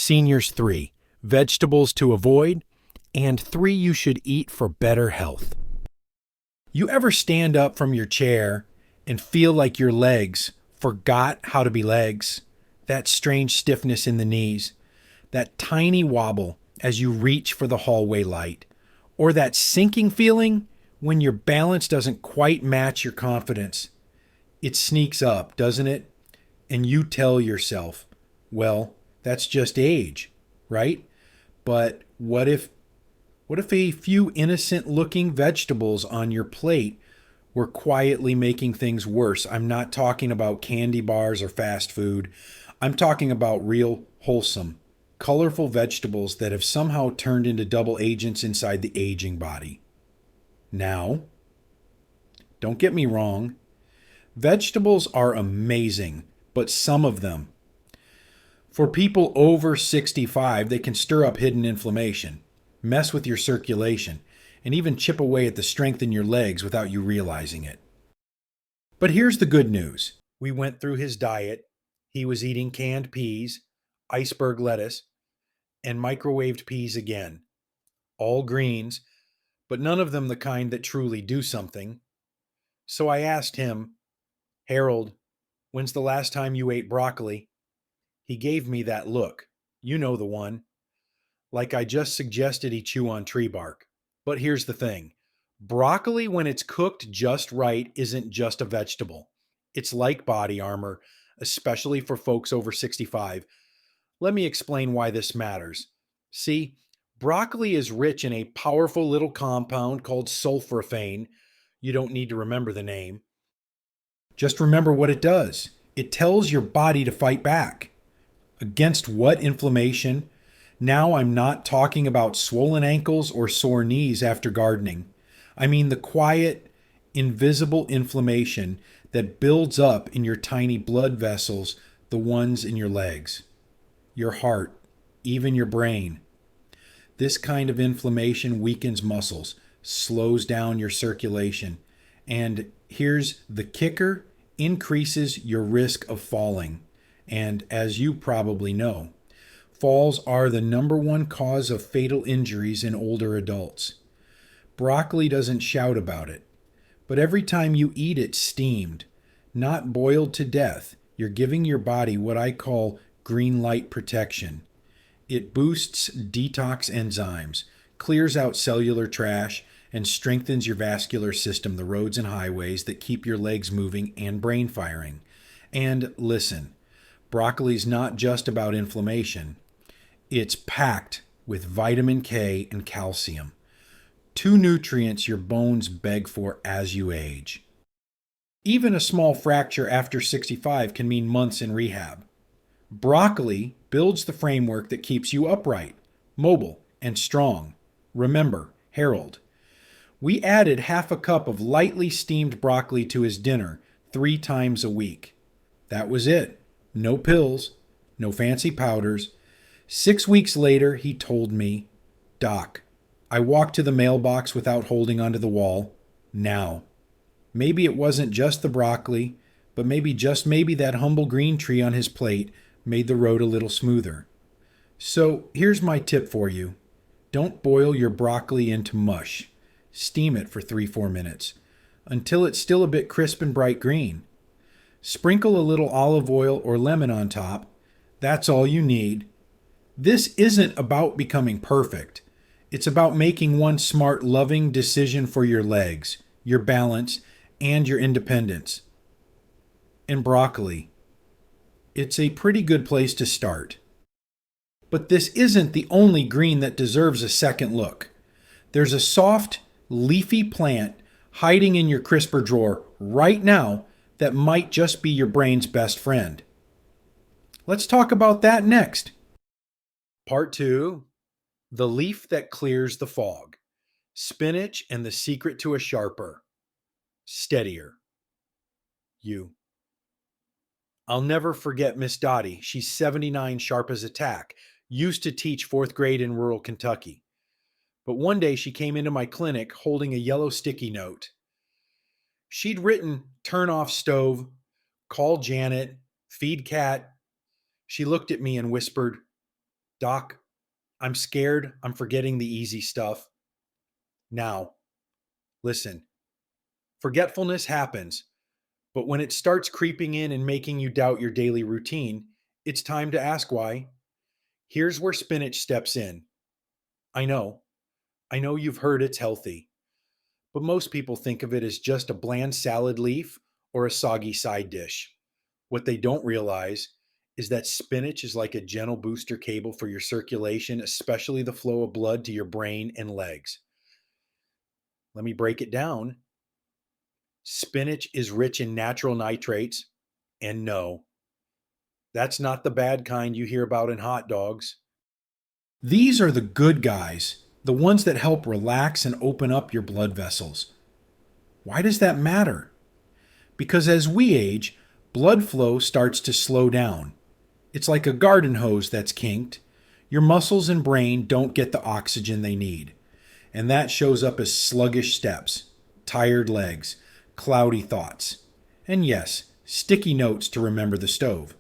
Seniors 3, Vegetables to Avoid, and 3 You Should Eat for Better Health. You ever stand up from your chair and feel like your legs forgot how to be legs? That strange stiffness in the knees, that tiny wobble as you reach for the hallway light, or that sinking feeling when your balance doesn't quite match your confidence. It sneaks up, doesn't it? And you tell yourself, well, that's just age, right? But what if a few innocent looking vegetables on your plate were quietly making things worse? I'm not talking about candy bars or fast food. I'm talking about real, wholesome, colorful vegetables that have somehow turned into double agents inside the aging body. Now, don't get me wrong, vegetables are amazing, but some of them, for people over 65, they can stir up hidden inflammation, mess with your circulation, and even chip away at the strength in your legs without you realizing it. But here's the good news. We went through his diet. He was eating canned peas, iceberg lettuce, and microwaved peas again. All greens, but none of them the kind that truly do something. So I asked him, Harold, when's the last time you ate broccoli? He gave me that look. You know the one. Like I just suggested he chew on tree bark. But here's the thing. Broccoli, when it's cooked just right, isn't just a vegetable. It's like body armor, especially for folks over 65. Let me explain why this matters. See, broccoli is rich in a powerful little compound called sulforaphane. You don't need to remember the name. Just remember what it does. It tells your body to fight back. Against what inflammation? Now I'm not talking about swollen ankles or sore knees after gardening. I mean the quiet, invisible inflammation that builds up in your tiny blood vessels, the ones in your legs, your heart, even your brain. This kind of inflammation weakens muscles, slows down your circulation, and here's the kicker, increases your risk of falling. And as you probably know, falls are the number one cause of fatal injuries in older adults. Broccoli doesn't shout about it, but every time you eat it steamed, not boiled to death, you're giving your body what I call green light protection. It boosts detox enzymes, clears out cellular trash, and strengthens your vascular system, the roads and highways that keep your legs moving and brain firing. And listen, broccoli's not just about inflammation. It's packed with vitamin K and calcium, 2 nutrients your bones beg for as you age. Even a small fracture after 65 can mean months in rehab. Broccoli builds the framework that keeps you upright, mobile, and strong. Remember, Harold. We added half a cup of lightly steamed broccoli to his dinner 3 times a week. That was it. No pills, no fancy powders. 6 weeks later, he told me, Doc, I walked to the mailbox without holding onto the wall. Now. Maybe it wasn't just the broccoli, but maybe that humble green tree on his plate made the road a little smoother. So here's my tip for you. Don't boil your broccoli into mush. Steam it for 3-4 minutes until it's still a bit crisp and bright green. Sprinkle a little olive oil or lemon on top. That's all you need. This isn't about becoming perfect. It's about making one smart, loving decision for your legs, your balance, and your independence. And broccoli. It's a pretty good place to start. But this isn't the only green that deserves a second look. There's a soft, leafy plant hiding in your crisper drawer right now that might just be your brain's best friend. Let's talk about that next. Part 2, The Leaf That Clears the Fog. Spinach and the Secret to a Sharper. Steadier. You. I'll never forget Miss Dottie. She's 79, sharp as a tack. Used to teach 4th grade in rural Kentucky. But one day she came into my clinic holding a yellow sticky note. She'd written, turn off stove, call Janet, feed cat. She looked at me and whispered, Doc, I'm scared I'm forgetting the easy stuff. Now, listen, forgetfulness happens, but when it starts creeping in and making you doubt your daily routine, it's time to ask why. Here's where spinach steps in. I know, I know you've heard it's healthy, but most people think of it as just a bland salad leaf or a soggy side dish. What they don't realize is that spinach is like a gentle booster cable for your circulation, especially the flow of blood to your brain and legs. Let me break it down. Spinach is rich in natural nitrates, and no, that's not the bad kind you hear about in hot dogs. These are the good guys, the ones that help relax and open up your blood vessels. Why does that matter? Because as we age, blood flow starts to slow down. It's like a garden hose that's kinked. Your muscles and brain don't get the oxygen they need. And that shows up as sluggish steps, tired legs, cloudy thoughts, and yes, sticky notes to remember the stove.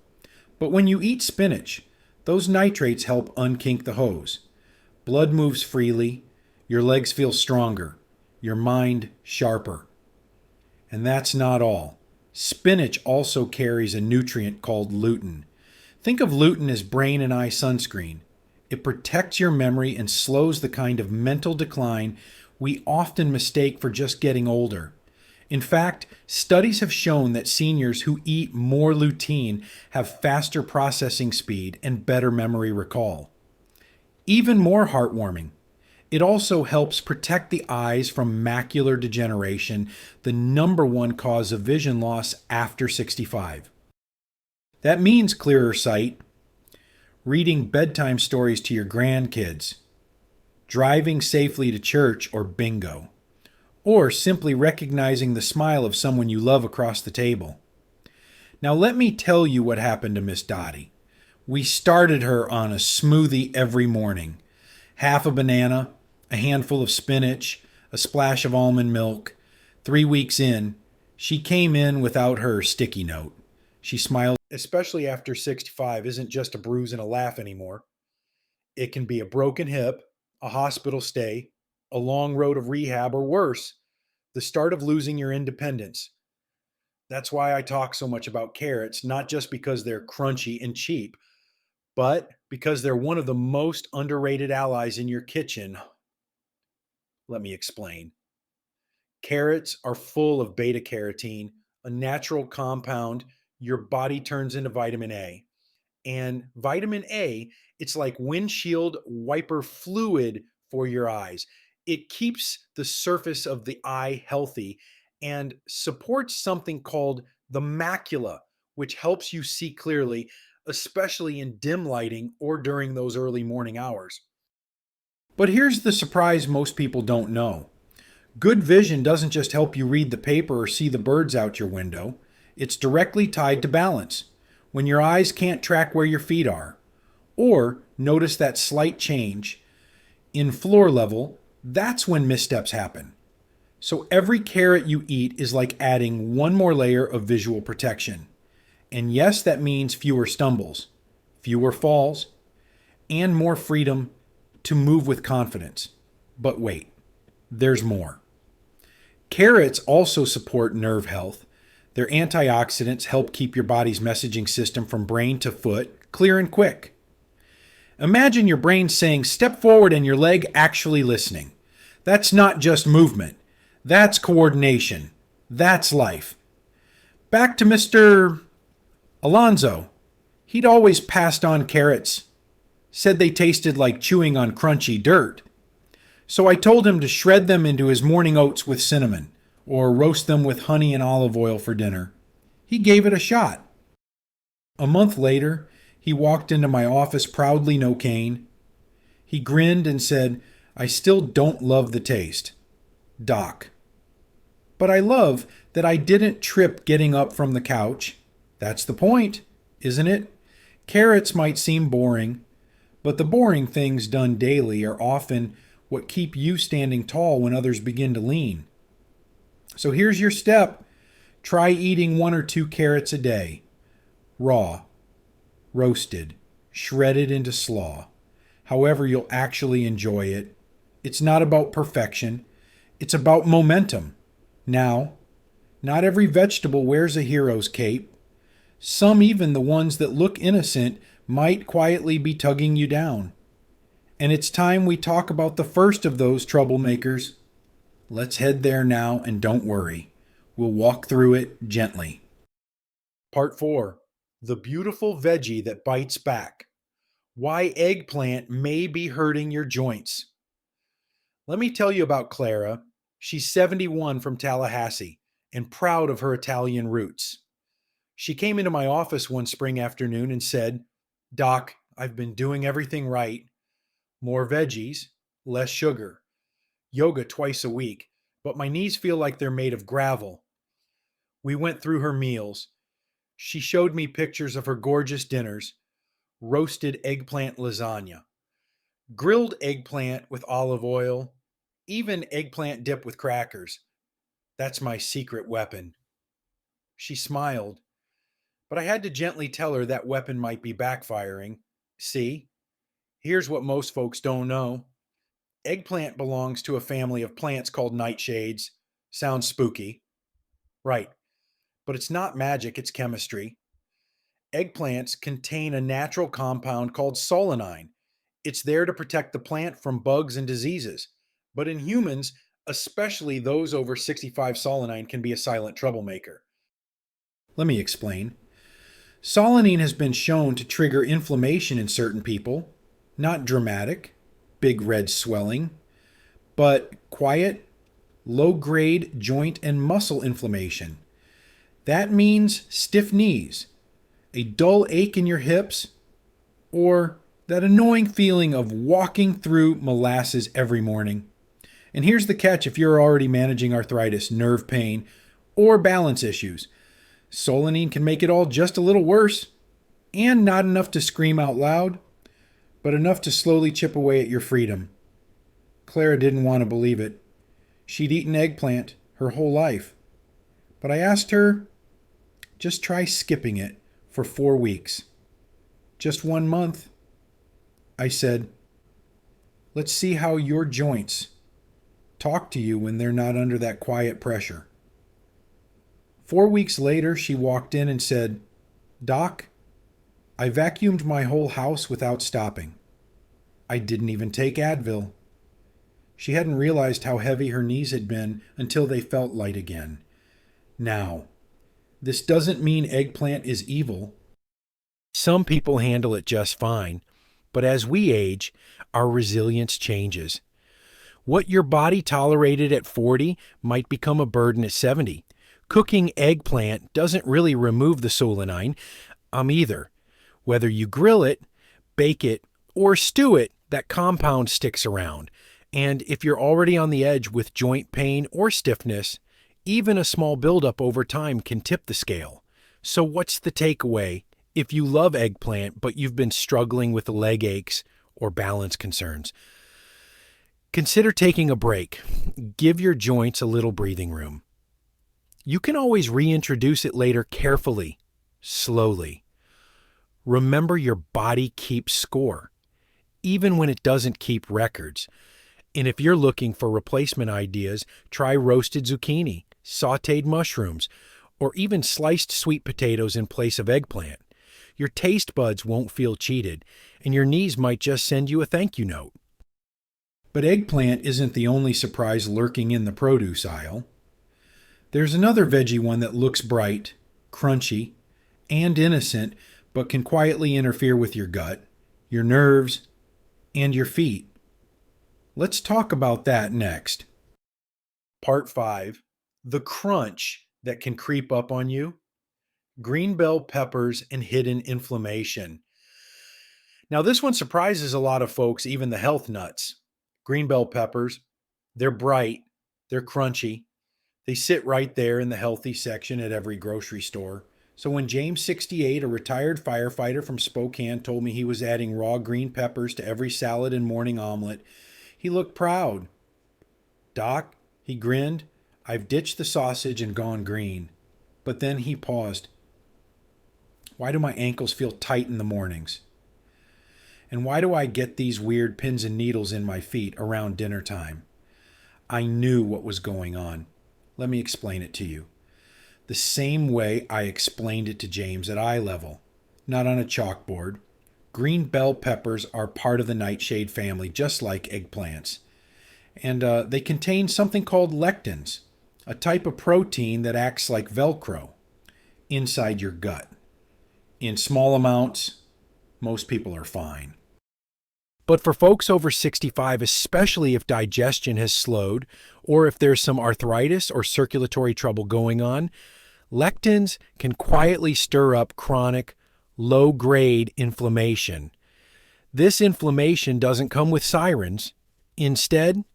But when you eat spinach, those nitrates help unkink the hose. Blood moves freely, your legs feel stronger, your mind sharper. And that's not all. Spinach also carries a nutrient called lutein. Think of lutein as brain and eye sunscreen. It protects your memory and slows the kind of mental decline we often mistake for just getting older. In fact, studies have shown that seniors who eat more lutein have faster processing speed and better memory recall. Even more heartwarming, it also helps protect the eyes from macular degeneration, the number one cause of vision loss after 65. That means clearer sight, reading bedtime stories to your grandkids, driving safely to church or bingo, or simply recognizing the smile of someone you love across the table. Now let me tell you what happened to Miss Dottie. We started her on a smoothie every morning. Half a banana, a handful of spinach, a splash of almond milk. 3 weeks in, she came in without her sticky note. She smiled, especially after 65 isn't just a bruise and a laugh anymore. It can be a broken hip, a hospital stay, a long road of rehab, or worse, the start of losing your independence. That's why I talk so much about carrots, not just because they're crunchy and cheap, but because they're one of the most underrated allies in your kitchen. Let me explain. Carrots are full of beta carotene, a natural compound your body turns into vitamin A. And vitamin A, it's like windshield wiper fluid for your eyes. It keeps the surface of the eye healthy and supports something called the macula, which helps you see clearly, especially in dim lighting or during those early morning hours. But here's the surprise most people don't know. Good vision doesn't just help you read the paper or see the birds out your window. It's directly tied to balance. When your eyes can't track where your feet are, or notice that slight change in floor level, that's when missteps happen. So every carrot you eat is like adding one more layer of visual protection. And yes, that means fewer stumbles, fewer falls, and more freedom to move with confidence. But wait, there's more. Carrots also support nerve health. Their antioxidants help keep your body's messaging system from brain to foot clear and quick. Imagine your brain saying, step forward, and your leg actually listening. That's not just movement. That's coordination. That's life. Back to Mr. Alonzo. He'd always passed on carrots. Said they tasted like chewing on crunchy dirt. So I told him to shred them into his morning oats with cinnamon, or roast them with honey and olive oil for dinner. He gave it a shot. A month later, he walked into my office proudly no cane. He grinned and said, I still don't love the taste. Doc. But I love that I didn't trip getting up from the couch. That's the point, isn't it? Carrots might seem boring, but the boring things done daily are often what keep you standing tall when others begin to lean. So here's your step. Try eating 1 or 2 carrots a day. Raw, roasted, shredded into slaw. however you'll actually enjoy it. It's not about perfection, it's about momentum. Now, not every vegetable wears a hero's cape. Some, even the ones that look innocent, might quietly be tugging you down. And it's time we talk about the first of those troublemakers. Let's head there now, and don't worry. We'll walk through it gently. Part 4. The beautiful veggie that bites back. Why eggplant may be hurting your joints. Let me tell you about Clara. She's 71 from Tallahassee and proud of her Italian roots. She came into my office one spring afternoon and said, "Doc, I've been doing everything right. More veggies, less sugar, yoga twice a week, but my knees feel like they're made of gravel." We went through her meals. She showed me pictures of her gorgeous dinners: roasted eggplant lasagna, grilled eggplant with olive oil, even eggplant dip with crackers. That's my secret weapon. She smiled, but I had to gently tell her that weapon might be backfiring. See, here's what most folks don't know. Eggplant belongs to a family of plants called nightshades. Sounds spooky. Right, but it's not magic, it's chemistry. Eggplants contain a natural compound called solanine. It's there to protect the plant from bugs and diseases. But in humans, especially those over 65, solanine can be a silent troublemaker. Let me explain. Solanine has been shown to trigger inflammation in certain people. Not dramatic, big red swelling, but quiet, low-grade joint and muscle inflammation. That means stiff knees, a dull ache in your hips, or that annoying feeling of walking through molasses every morning. And here's the catch if you're already managing arthritis, nerve pain, or balance issues. Solanine can make it all just a little worse, and not enough to scream out loud, but enough to slowly chip away at your freedom. Clara didn't want to believe it. She'd eaten eggplant her whole life. But I asked her, just try skipping it for 4 weeks. Just 1 month. I said, let's see how your joints talk to you when they're not under that quiet pressure. 4 weeks later, she walked in and said, "Doc, I vacuumed my whole house without stopping. I didn't even take Advil." She hadn't realized how heavy her knees had been until they felt light again. Now, this doesn't mean eggplant is evil. Some people handle it just fine, but as we age, our resilience changes. What your body tolerated at 40 might become a burden at 70. Cooking eggplant doesn't really remove the solanine either. Whether you grill it, bake it, or stew it, that compound sticks around. And if you're already on the edge with joint pain or stiffness, even a small buildup over time can tip the scale. So what's the takeaway if you love eggplant but you've been struggling with leg aches or balance concerns? Consider taking a break. Give your joints a little breathing room. You can always reintroduce it later carefully, slowly. Remember, your body keeps score, even when it doesn't keep records. And if you're looking for replacement ideas, try roasted zucchini, sautéed mushrooms, or even sliced sweet potatoes in place of eggplant. Your taste buds won't feel cheated, and your knees might just send you a thank you note. But eggplant isn't the only surprise lurking in the produce aisle. There's another veggie one that looks bright, crunchy, and innocent, but can quietly interfere with your gut, your nerves, and your feet. Let's talk about that next. Part 5. The crunch that can creep up on you. Green bell peppers and hidden inflammation. Now, this one surprises a lot of folks, even the health nuts. Green bell peppers, they're bright, they're crunchy. They sit right there in the healthy section at every grocery store. So when James, 68, a retired firefighter from Spokane, told me he was adding raw green peppers to every salad and morning omelet, he looked proud. "Doc," he grinned, "I've ditched the sausage and gone green." But then he paused. "Why do my ankles feel tight in the mornings?" And why do I get these weird pins and needles in my feet around dinner time? I knew what was going on. Let me explain it to you. The same way I explained it to James at eye level, not on a chalkboard. Green bell peppers are part of the nightshade family, just like eggplants. And they contain something called lectins, a type of protein that acts like Velcro inside your gut. In small amounts, most people are fine. But for folks over 65, especially if digestion has slowed or if there's some arthritis or circulatory trouble going on, lectins can quietly stir up chronic, low-grade inflammation. This inflammation doesn't come with sirens. Instead,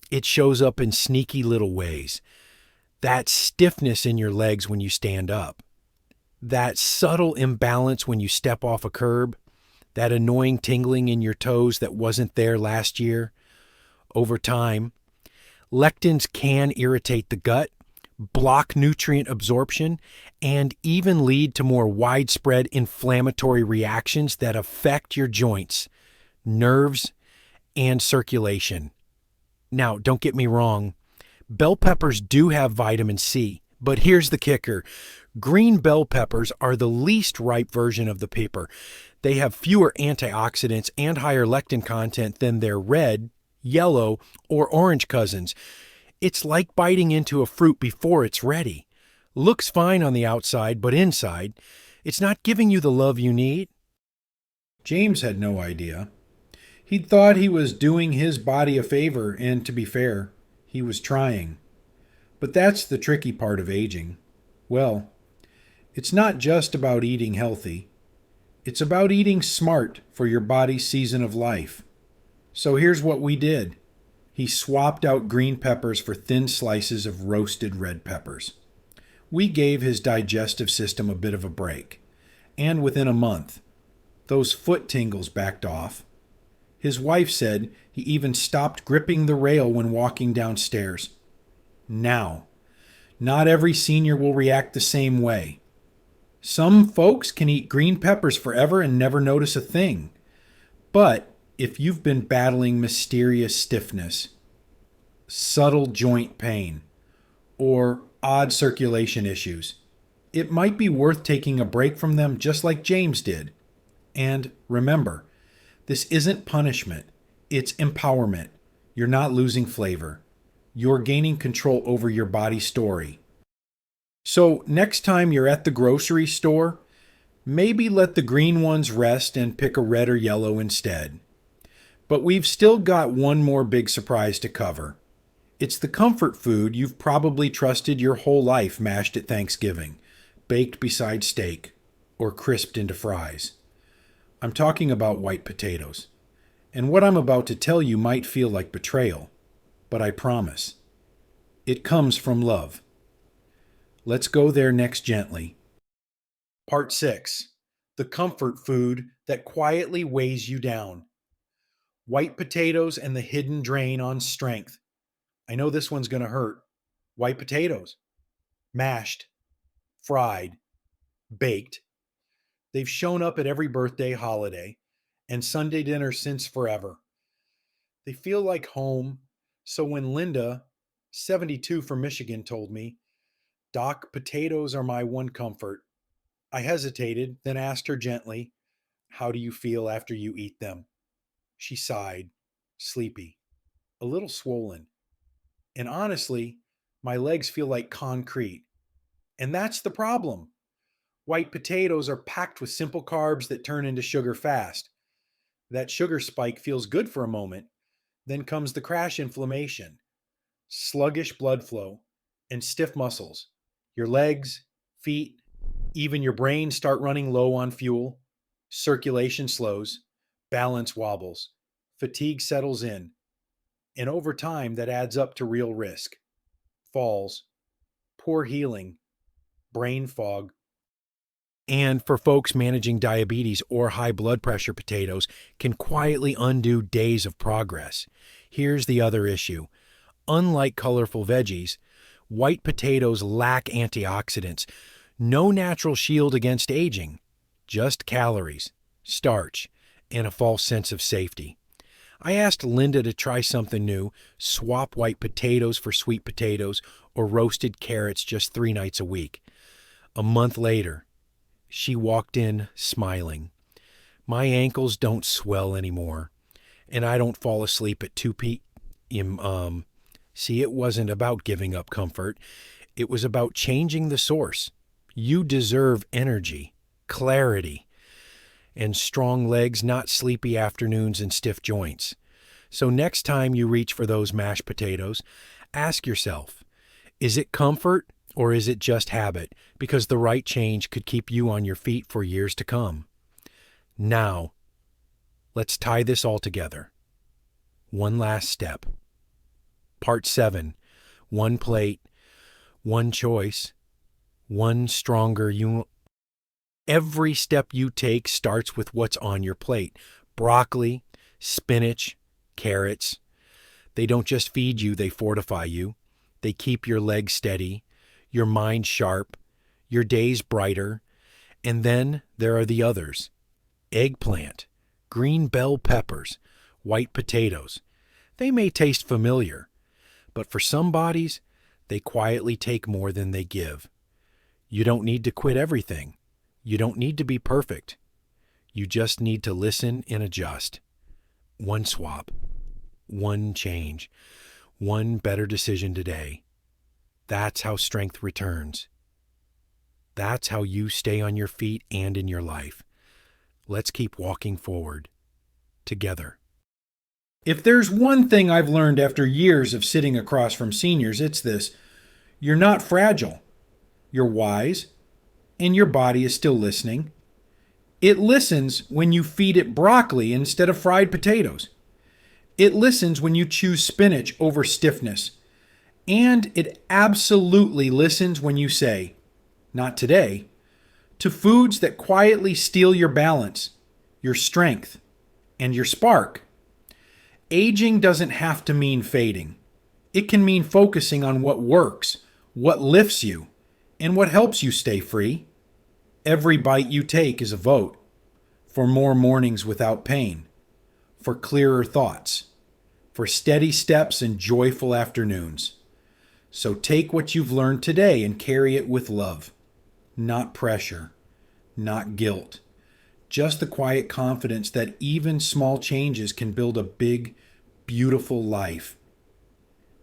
it shows up in sneaky little ways. That stiffness in your legs when you stand up. That subtle imbalance when you step off a curb. That annoying tingling in your toes that wasn't there last year. Over time, lectins can irritate the gut, block nutrient absorption, and even lead to more widespread inflammatory reactions that affect your joints, nerves, and circulation. Now, don't get me wrong, bell peppers do have vitamin C, but here's the kicker. Green bell peppers are the least ripe version of the pepper. They have fewer antioxidants and higher lectin content than their red, yellow, or orange cousins. It's like biting into a fruit before it's ready. Looks fine on the outside, but inside, it's not giving you the love you need. James had no idea. He'd thought he was doing his body a favor, and to be fair, he was trying. But that's the tricky part of aging. Well, it's not just about eating healthy. It's about eating smart for your body's season of life. So here's what we did. He swapped out green peppers for thin slices of roasted red peppers. We gave his digestive system a bit of a break. And within a month, those foot tingles backed off. His wife said he even stopped gripping the rail when walking downstairs. Now, not every senior will react the same way. Some folks can eat green peppers forever and never notice a thing. But if you've been battling mysterious stiffness, subtle joint pain, or odd circulation issues, it might be worth taking a break from them just like James did. And remember, this isn't punishment, it's empowerment. You're not losing flavor. You're gaining control over your body story. So next time you're at the grocery store, maybe let the green ones rest and pick a red or yellow instead. But we've still got one more big surprise to cover. It's the comfort food you've probably trusted your whole life mashed at Thanksgiving, baked beside steak, or crisped into fries. I'm talking about white potatoes. And what I'm about to tell you might feel like betrayal, but I promise. It comes from love. Let's go there next gently. Part 6. The comfort food that quietly weighs you down. White potatoes and the hidden drain on strength. I know this one's going to hurt. White potatoes. Mashed. Fried. Baked. They've shown up at every birthday holiday and Sunday dinner since forever. They feel like home, so when Linda, 72 from Michigan, told me, "Doc, potatoes are my one comfort," I hesitated, then asked her gently, "How do you feel after you eat them?" She sighed, sleepy, a little swollen. And honestly, my legs feel like concrete. And that's the problem. White potatoes are packed with simple carbs that turn into sugar fast. That sugar spike feels good for a moment. Then comes the crash inflammation, sluggish blood flow, and stiff muscles. Your legs, feet, even your brain start running low on fuel. Circulation slows, balance wobbles, fatigue settles in. And over time, that adds up to real risk. Falls, poor healing, brain fog. And for folks managing diabetes or high blood pressure, potatoes can quietly undo days of progress. Here's the other issue. Unlike colorful veggies, white potatoes lack antioxidants. No natural shield against aging, just calories, starch, and a false sense of safety. I asked Linda to try something new, swap white potatoes for sweet potatoes or roasted carrots just 3 nights a week. A month later, she walked in smiling. My ankles don't swell anymore, and I don't fall asleep at 2 p.m. See, it wasn't about giving up comfort. It was about changing the source. You deserve energy, clarity, and strong legs, not sleepy afternoons and stiff joints. So next time you reach for those mashed potatoes, ask yourself, is it comfort or is it just habit? Because the right change could keep you on your feet for years to come. Now, let's tie this all together. One last step. Part 7. One plate, one choice, one stronger you. Every step you take starts with what's on your plate. Broccoli, spinach, carrots. They don't just feed you, they fortify you. They keep your legs steady, your mind sharp, your days brighter. And then there are the others. Eggplant, green bell peppers, white potatoes. They may taste familiar, but for some bodies, they quietly take more than they give. You don't need to quit everything. You don't need to be perfect. You just need to listen and adjust. One swap, one change, one better decision today. That's how strength returns. That's how you stay on your feet and in your life. Let's keep walking forward together. If there's one thing I've learned after years of sitting across from seniors, it's this. You're not fragile. You're wise, and your body is still listening. It listens when you feed it broccoli instead of fried potatoes. It listens when you choose spinach over stiffness. And it absolutely listens when you say, not today, to foods that quietly steal your balance, your strength, and your spark. Aging doesn't have to mean fading. It can mean focusing on what works, what lifts you, and what helps you stay free. Every bite you take is a vote for more mornings without pain, for clearer thoughts, for steady steps and joyful afternoons. So take what you've learned today and carry it with love, not pressure, not guilt, just the quiet confidence that even small changes can build a big, beautiful life.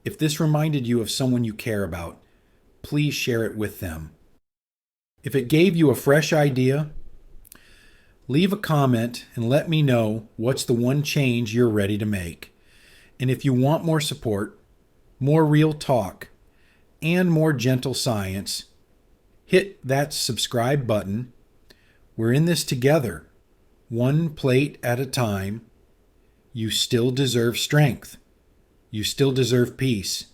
If this reminded you of someone you care about, please share it with them. If it gave you a fresh idea, leave a comment and let me know what's the one change you're ready to make. And if you want more support, more real talk, and more gentle science, hit that subscribe button. We're in this together, one plate at a time. You still deserve strength. You still deserve peace.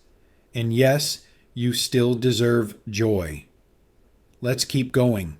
And yes, you still deserve joy. Let's keep going.